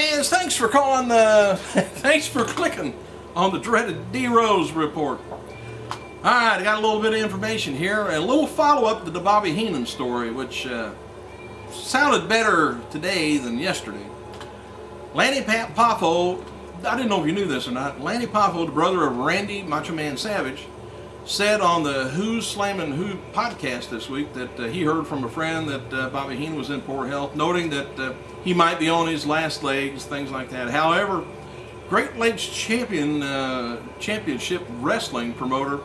is. Thanks for calling. Thanks for clicking on the dreaded D Rose report. All right, I got a little bit of information here, and a little follow-up to the Bobby Heenan story, which sounded better today than yesterday. Lanny Poffo, I didn't know if you knew this or not. Lanny Poffo, the brother of Randy Macho Man Savage, said on the Who's Slammin' Who podcast this week that he heard from a friend that Bobby Heenan was in poor health, noting that he might be on his last legs, things like that. However, Great Lakes Championship Wrestling promoter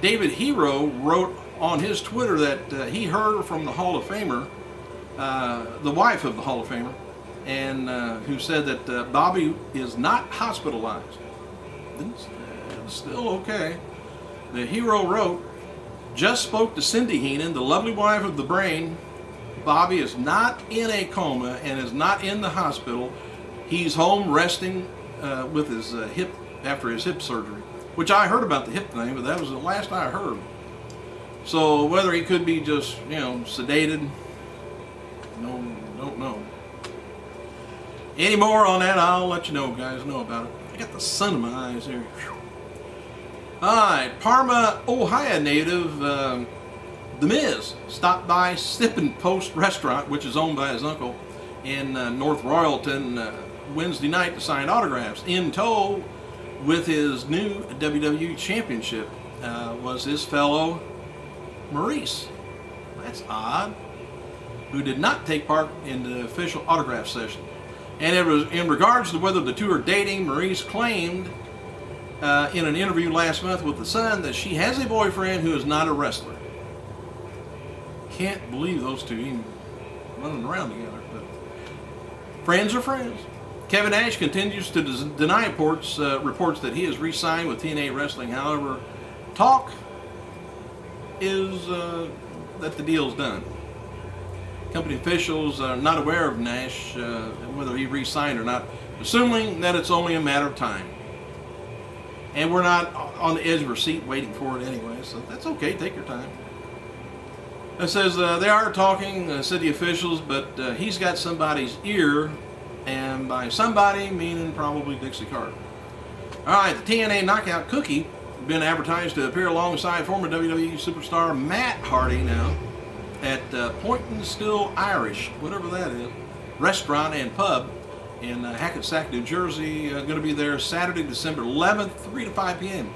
David Hero wrote on his Twitter that he heard from the Hall of Famer, the wife of the Hall of Famer, and who said that Bobby is not hospitalized. It's still okay. The Hero wrote, just spoke to Cindy Heenan, the lovely wife of the Brain. Bobby is not in a coma and is not in the hospital. He's home resting with his hip after his hip surgery, which I heard about the hip thing, but that was the last I heard. So whether he could be just, sedated, don't know. Any more on that, I'll let you know, guys, know about it. I got the sun in my eyes here. Alright, Parma, Ohio native, The Miz stopped by Sippin' Post Restaurant, which is owned by his uncle, in North Royalton Wednesday night to sign autographs. In tow with his new WWE Championship was his fellow Maryse. That's odd. Who did not take part in the official autograph session. And it was in regards to whether the two are dating. Maryse claimed in an interview last month with The Sun that she has a boyfriend who is not a wrestler. Can't believe those two even running around together, but friends are friends. Kevin Nash continues to deny reports that he has re-signed with TNA Wrestling. However, talk is that the deal's done. Company officials are not aware of Nash, whether he re-signed or not, assuming that it's only a matter of time. And we're not on the edge of our seat waiting for it anyway, so that's okay, take your time. It says they are talking, city officials, but he's got somebody's ear, and by somebody, meaning probably Dixie Carter. Alright, the TNA Knockout Cookie, been advertised to appear alongside former WWE superstar Matt Hardy now at Point Still Irish, whatever that is, restaurant and pub in Hackensack, New Jersey. Going to be there Saturday, December 11th, 3 to 5 p.m.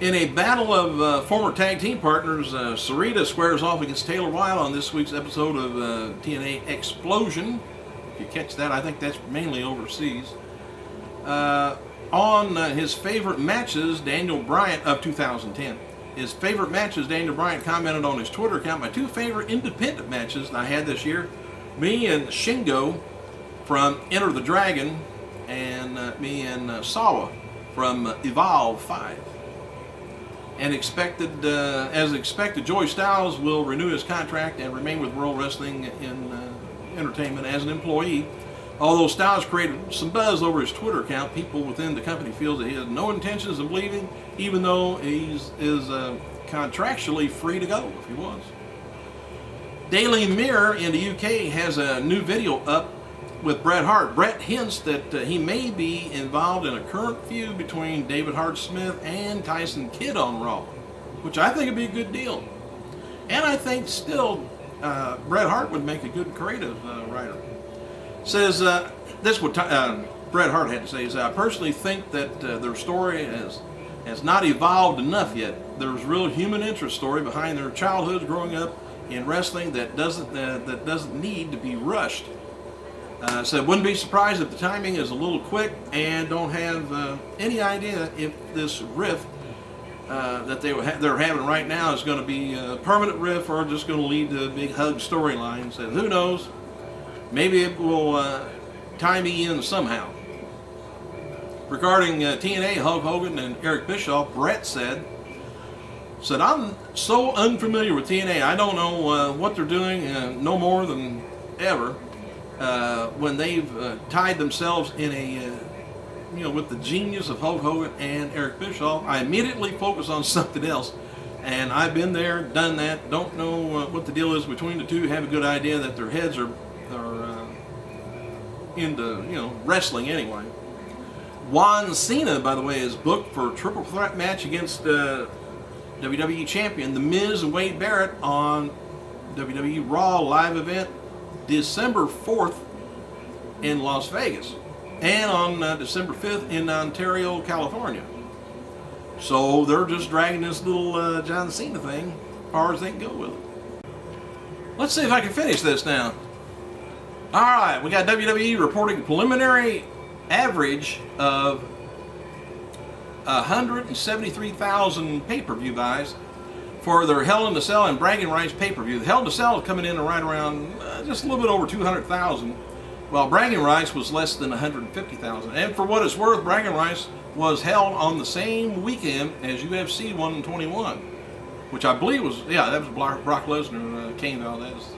In a battle of former tag team partners, Sarita squares off against Taylor Wilde on this week's episode of TNA Explosion. If you catch that, I think that's mainly overseas. On his favorite matches, Daniel Bryan of 2010. His favorite matches, Daniel Bryan commented on his Twitter account, my two favorite independent matches I had this year, me and Shingo from Enter the Dragon, and me and Sawa from Evolve 5. And as expected, Joey Styles will renew his contract and remain with World Wrestling in Entertainment as an employee. Although Styles created some buzz over his Twitter account, people within the company feel that he has no intentions of leaving, even though he is contractually free to go if he wants. Daily Mirror in the UK has a new video up with Bret Hart. Bret hints that he may be involved in a current feud between David Hart Smith and Tyson Kidd on Raw, which I think would be a good deal. And I think still Bret Hart would make a good creative writer. Says this is what Bret Hart had to say. Is I personally think that their story has not evolved enough yet. There's real human interest story behind their childhoods growing up in wrestling that doesn't need to be rushed. So wouldn't be surprised if the timing is a little quick, and don't have any idea if this riff that they're having right now is going to be a permanent riff or just going to lead to a big hug storyline. So who knows? Maybe it will tie me in somehow. Regarding TNA, Hulk Hogan and Eric Bischoff, Bret said, I'm so unfamiliar with TNA, I don't know what they're doing no more than ever. When they've tied themselves in a, with the genius of Hulk Hogan and Eric Bischoff, I immediately focus on something else. And I've been there, done that, don't know what the deal is between the two, have a good idea that their heads are into, you know, wrestling anyway. Juan Cena, by the way, is booked for a triple threat match against WWE Champion The Miz and Wade Barrett on WWE Raw live event December 4th in Las Vegas, and on December 5th in Ontario, California. So they're just dragging this little John Cena thing as far as they can go with it. Let's see if I can finish this now. Alright, we got WWE reporting preliminary average of 173,000 pay-per-view buys for their Hell in a Cell and Bragging Rights pay-per-view. The Hell in a Cell is coming in right around just a little bit over 200,000, while Bragging Rights was less than 150,000. And for what it's worth, Bragging Rights was held on the same weekend as UFC 121, which I believe was, yeah, that was Brock Lesnar Kane Valdez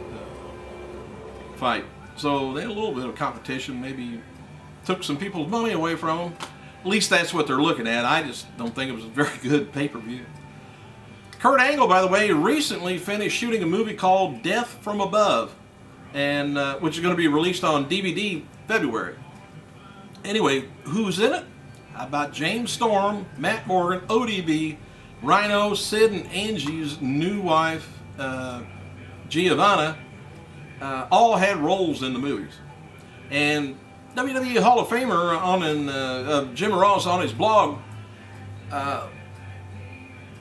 fight. So they had a little bit of competition, maybe took some people's money away from them. At least that's what they're looking at. I just don't think it was a very good pay-per-view. Kurt Angle, by the way, recently finished shooting a movie called Death from Above, and which is going to be released on DVD February. Anyway, who's in it? How about James Storm, Matt Morgan, ODB, Rhino, Sid, and Angie's new wife, Giovanna, all had roles in the movies. And WWE Hall of Famer Jim Ross on his blog,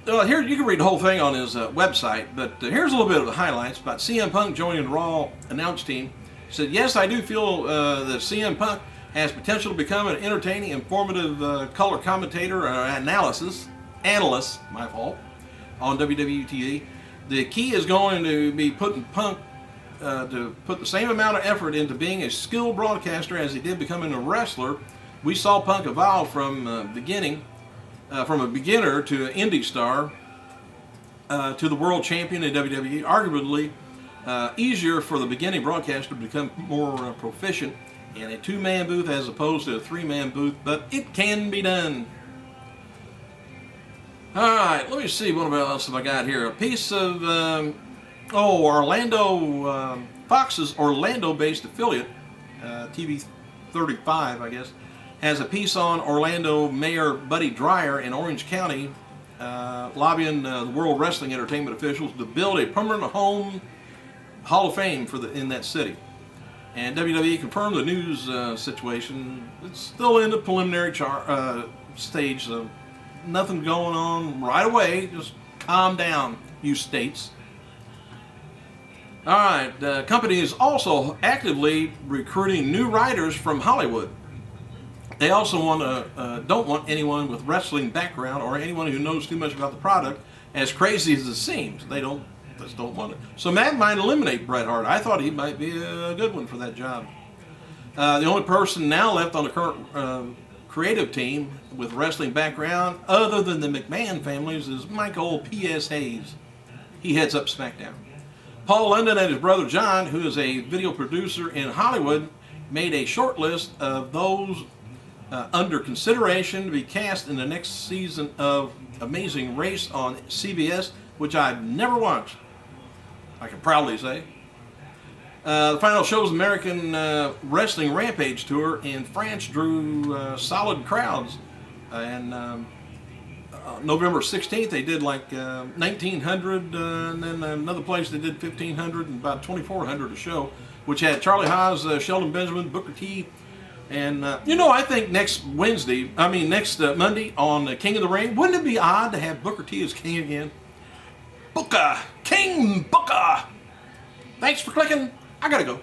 here you can read the whole thing on his website, but here's a little bit of the highlights about CM Punk joining the Raw announce team. He said, yes, I do feel that CM Punk has potential to become an entertaining, informative color commentator or analyst, my fault, on WWE TV. The key is going to be putting Punk to put the same amount of effort into being a skilled broadcaster as he did becoming a wrestler. We saw Punk evolve from a beginner to an indie star to the world champion in WWE. Arguably easier for the beginning broadcaster to become more proficient in a two-man booth as opposed to a three-man booth, but it can be done. Alright, let me see what else have I got here. A piece of Fox's Orlando-based affiliate, TV 35, I guess, has a piece on Orlando Mayor Buddy Dyer in Orange County, lobbying the World Wrestling Entertainment officials to build a permanent home Hall of Fame in that city. And WWE confirmed the news situation. It's still in the preliminary stage, so nothing going on right away. Just calm down, you states. Alright, the company is also actively recruiting new writers from Hollywood. They also don't want anyone with wrestling background or anyone who knows too much about the product, as crazy as it seems. They just don't want it. So Matt might eliminate Bret Hart. I thought he might be a good one for that job. The only person now left on the current creative team with wrestling background, other than the McMahon families, is Michael P.S. Hayes. He heads up SmackDown. Paul London and his brother John, who is a video producer in Hollywood, made a short list of those under consideration to be cast in the next season of Amazing Race on CBS, which I've never watched, I can proudly say. The final show's American Wrestling Rampage Tour in France drew solid crowds, and November 16th they did like 1,900, and then another place they did 1,500 and about 2,400 a show, which had Charlie Haas, Sheldon Benjamin, Booker T, and I think next Monday on King of the Ring, wouldn't it be odd to have Booker T as king again? Booker! King Booker! Thanks for clicking. I gotta go.